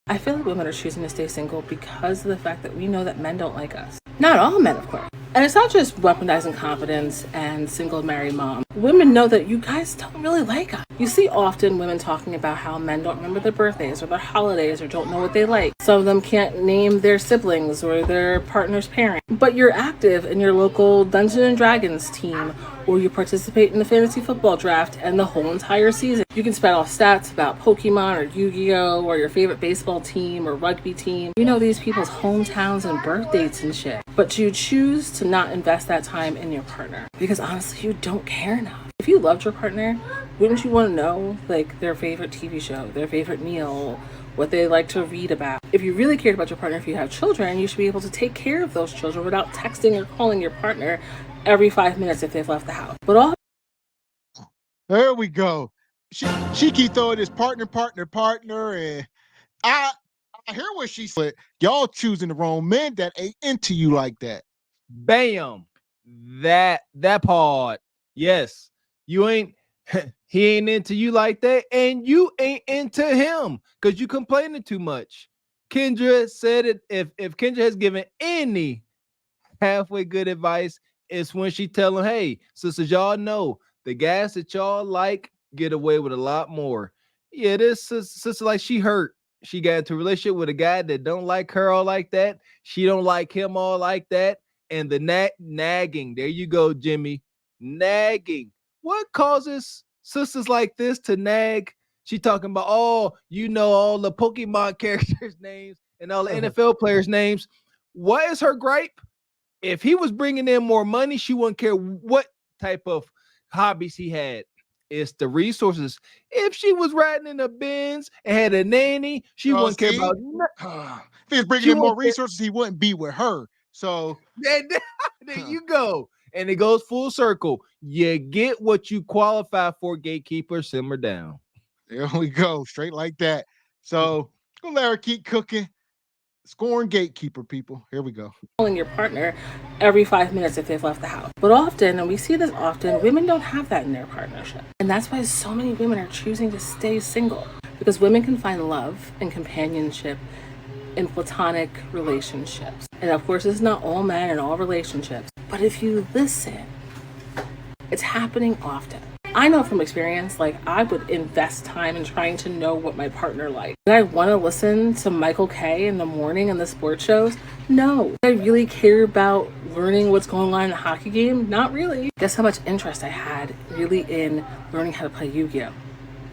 I feel like women are choosing to stay single because of the fact that we know that men don't like us. Not all men, of course. And it's not just weaponizing confidence and single married mom. Women know that you guys don't really like us. You see often women talking about how men don't remember their birthdays or their holidays or don't know what they like. Some of them can't name their siblings or their partner's parent. But you're active in your local Dungeons and Dragons team, or you participate in the fantasy football draft and the whole entire season. You can spout off stats about Pokemon or Yu-Gi-Oh! Or your favorite baseball team or rugby team. You know these people's hometowns and birth dates and shit. But you choose to not invest that time in your partner because honestly, you don't care enough. If you loved your partner, wouldn't you want to know like their favorite TV show, their favorite meal, what they like to read about? If you really cared about your partner, if you have children, you should be able to take care of those children without texting or calling your partner every 5 minutes if they've left the house. But all There we go. She keep throwing this partner, and I I hear what she said. Y'all choosing the wrong men that ain't into you like that. Bam. That part. Yes. You ain't he ain't into you like that, and you ain't into him because you complaining too much. Kendra said it. If Kendra has given any halfway good advice, it's when she tell him, hey, sisters, y'all know the guys that y'all like get away with a lot more. Yeah, this sister, like, she hurt. She got into a relationship with a guy that don't like her all like that. She don't like him all like that. And the nagging, there you go, Jimmy. Nagging. What causes sisters like this to nag? She talking about, oh, you know all the Pokemon characters' names and all the NFL players' names. What is her gripe? If he was bringing in more money, she wouldn't care what type of hobbies he had. It's the resources. If she was riding in a Benz and had a nanny, she wouldn't care about. If he was bringing She in more won't care. resources, he wouldn't be with her. So There you go. And it goes full circle. You get what you qualify for, gatekeeper. Simmer down. there we go, straight like that. So gonna let her keep cooking. Scoring gatekeeper, people. Here we go. calling your partner every 5 minutes if they've left the house. But often, and we see this often, women don't have that in their partnership. And that's why so many women are choosing to stay single. Because women can find love and companionship in platonic relationships. And of course, it's not all men and all relationships. But if you listen, it's happening often. I know from experience, like I would invest time in trying to know what my partner liked. Did I want to listen to Michael Kay in the morning in the sports shows? No. Did I really care about learning what's going on in a hockey game? Not really. Guess how much interest I had really in learning how to play Yu-Gi-Oh?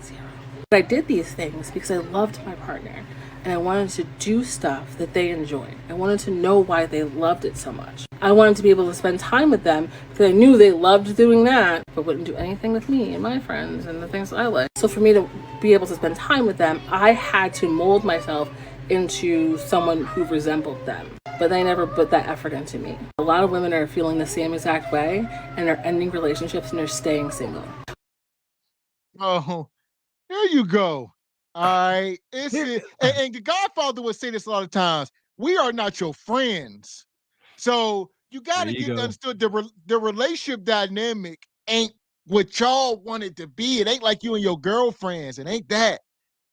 Zero. But I did these things because I loved my partner and I wanted to do stuff that they enjoyed. I wanted to know why they loved it so much. I wanted to be able to spend time with them because I knew they loved doing that, but wouldn't do anything with me and my friends and the things that I like. So for me to be able to spend time with them, I had to mold myself into someone who resembled them. But they never put that effort into me. A lot of women are feeling the same exact way and are ending relationships and they're staying single. Oh, there you go. All right. And the Godfather would say this a lot of times. We are not your friends. So you got There to you get go. understood the relationship dynamic ain't what y'all want it to be. It ain't like you and your girlfriends. It ain't that.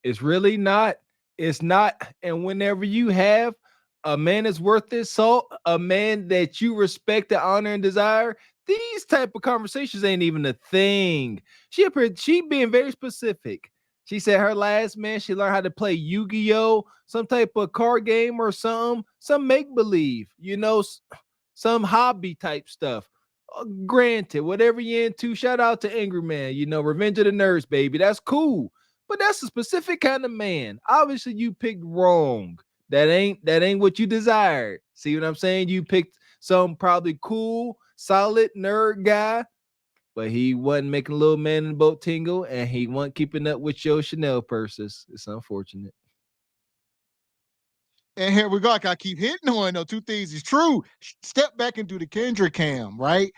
It's really not. It's not. And whenever you have a man that's worth his salt, a man that you respect, and honor, and desire, these type of conversations ain't even a thing. She being very specific. She said her last man, she learned how to play Yu-Gi-Oh, some type of card game or some make-believe, some hobby type stuff. Granted, whatever you're into, shout out to Angry Man, Revenge of the Nerds, baby. That's cool. But that's a specific kind of man. Obviously, you picked wrong. That ain't what you desired. See what I'm saying? You picked some probably cool, solid nerd guy, but he wasn't making a little man in the boat tingle, and he wasn't keeping up with your Chanel purses. It's unfortunate. And here we go. Like I keep hitting on though. Two things is true. Step back and do the Kendrick cam, right?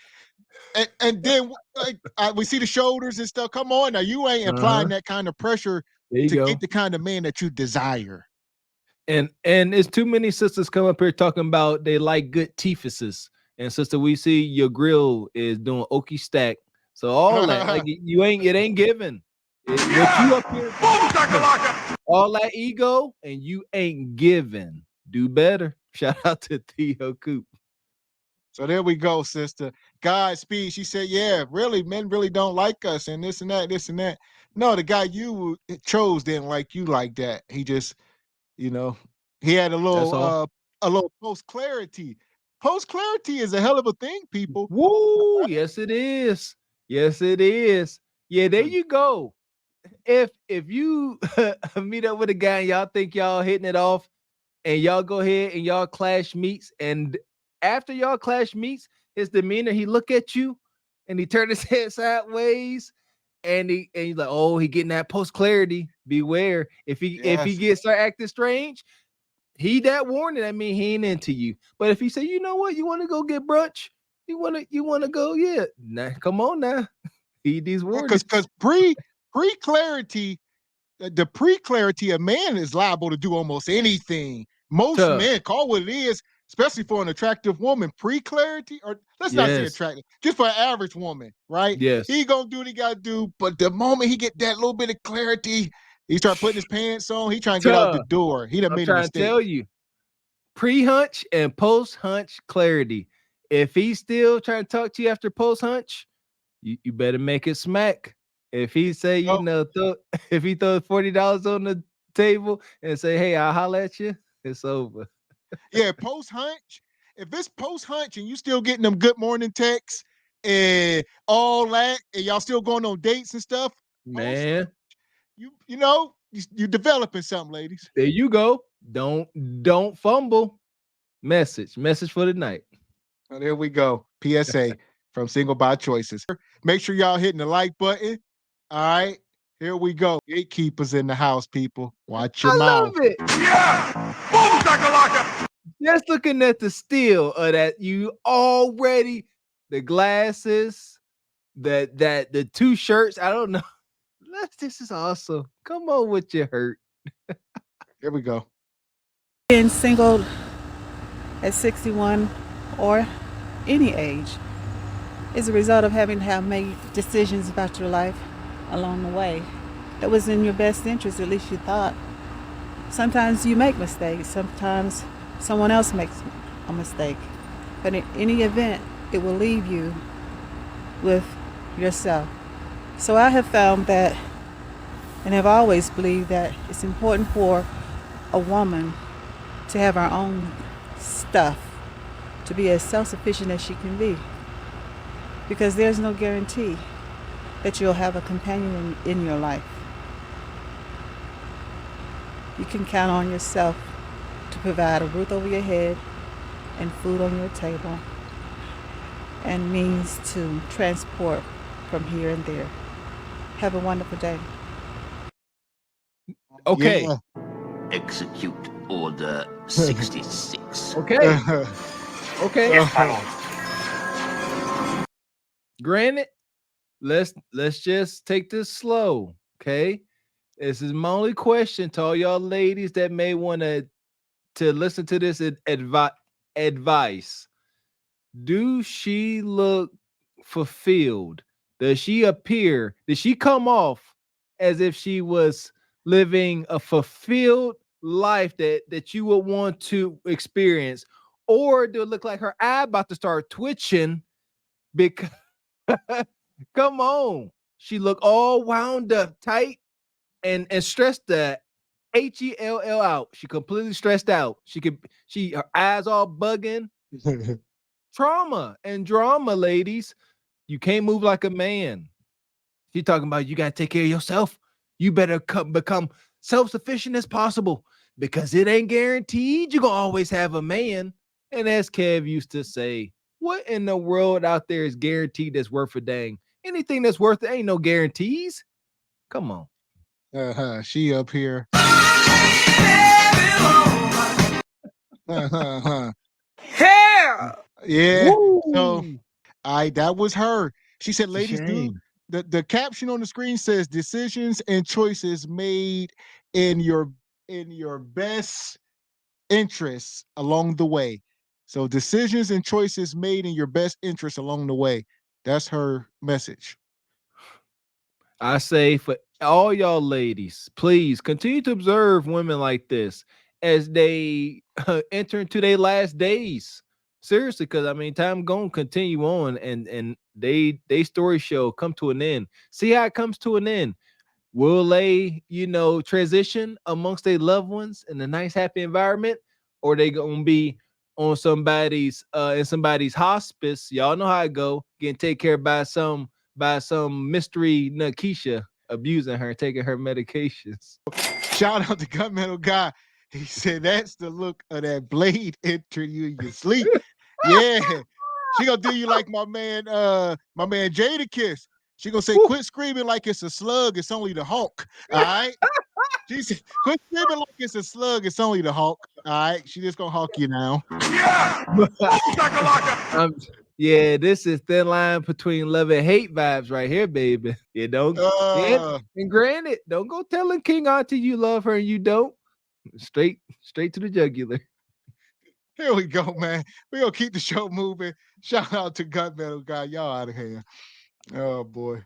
And then like we see the shoulders and stuff. Come on now, you ain't applying that kind of pressure There you to go. get the kind of man that you desire. And it's too many sisters come up here talking about they like good teefuses. And sister, we see your grill is doing okie stack. So all that, like it ain't given. What you up here? all that ego, and you ain't giving. Do better. Shout out to Theo Coop. So there we go, sister. Godspeed. She said, yeah, really, men really don't like us and this and that, this and that. No, the guy you chose didn't like you like that. He just, you know, he had That's all. a little post clarity. Post clarity is a hell of a thing, people. Woo! Yes, it is. Yes, it is. Yeah, there you go. If you meet up with a guy and y'all think y'all hitting it off, and y'all go ahead and y'all clash meets, and after y'all clash meets, his demeanor, he look at you and he turn his head sideways, and he's like, oh, he getting that post clarity. Beware. If he Yes. start acting strange, he that warning. I mean, he ain't into you. But if he say, you know what, you want to go get brunch, you want to go, yeah. Nah, come on now. Heed these Because warnings. pre clarity, the pre clarity, a man is liable to do almost anything. Most Tough. men, call what it is, especially for an attractive woman. Pre clarity, or let's not say Yes. attractive, just for an average woman, right? Yes. He gonna do what he gotta do, but the moment he get that little bit of clarity, he start putting his pants on. He trying to get out the Tough. door. He done I'm made a trying to mistake. tell you. Pre-hunch and post-hunch clarity. If he's still trying to talk to you after post-hunch, you better make it smack. If he say, No, if he throws $40 on the table and say, hey, I'll holler at you, it's over. yeah, post hunch. If it's post hunch and you still getting them good morning texts and all that, and y'all still going on dates and stuff, post Man, you know you developing something, ladies. there you go. Don't fumble. Message for the night. So there we go. PSA from Single by Choices. Make sure y'all hitting the like button. All right, here we go. Gatekeepers in the house, people. Watch your I mouth. love it. Yeah! Boom, shakalaka! Just looking at the steel of that, you already the glasses, that the two shirts. I don't know. This is awesome. Come on with your hurt. Here we go. Being single at 61 or any age is a result of having to have made decisions about your life along the way that was in your best interest, at least you thought. Sometimes you make mistakes, sometimes someone else makes a mistake. But in any event, it will leave you with yourself. So I have found that, and have always believed that it's important for a woman to have her own stuff, to be as self-sufficient as she can be. Because there's no guarantee that you'll have a companion in your life. You can count on yourself to provide a roof over your head and food on your table and means to transport from here and there. Have a wonderful day. Okay. Yeah. Execute Order 66. Okay. Okay. Uh, Granted, let's just take this slow. Okay. This is my only question to all y'all ladies that may want to listen to this advice. Do she look fulfilled? Does she appear? Did she come off as if she was living a fulfilled life that you would want to experience? Or do it look like her eye about to start twitching because come on, she look all wound up tight and stressed the HELL out. She completely stressed out. Her eyes all bugging. Trauma and drama, ladies. You can't move like a man. She talking about you gotta take care of yourself. You better become self-sufficient as possible because it ain't guaranteed you're gonna always have a man. And as Kev used to say, what in the world out there is guaranteed that's worth a dang? Anything that's worth it ain't no guarantees. Come on. She up here. Hell! Yeah. So Woo! that was her. She said, It's a ladies, do shame. the caption on the screen says decisions and choices made in your best interests along the way. So decisions and choices made in your best interests along the way. That's her message. I say for all y'all ladies, please continue to observe women like this as they enter into their last days. Seriously, because I mean, time gonna continue on, and they story show come to an end. See how it comes to an end. Will they, transition amongst their loved ones in a nice, happy environment, or they gonna be on somebody's in somebody's hospice? Y'all know how it go, getting taken care of by some mystery Nakisha abusing her, taking her medications. Shout out to Gunmetal Guy. He said that's the look of that blade entering you in your sleep. Yeah. She gonna do you like my man Jada Kiss. She gonna say, quit screaming like it's a slug, it's only the Hulk. All right. She said, quit screaming like it's a slug, it's only the Hulk. All right. She just gonna Hulk you now. Yeah! Boom shakalaka! Yeah, this is thin line between love and hate vibes right here, baby. You don't and granted, don't go telling King Auntie you love her and you don't. Straight to the jugular. Here we go, man. We're gonna keep the show moving. Shout out to Gunmetal Guy. Y'all out of here. Oh boy.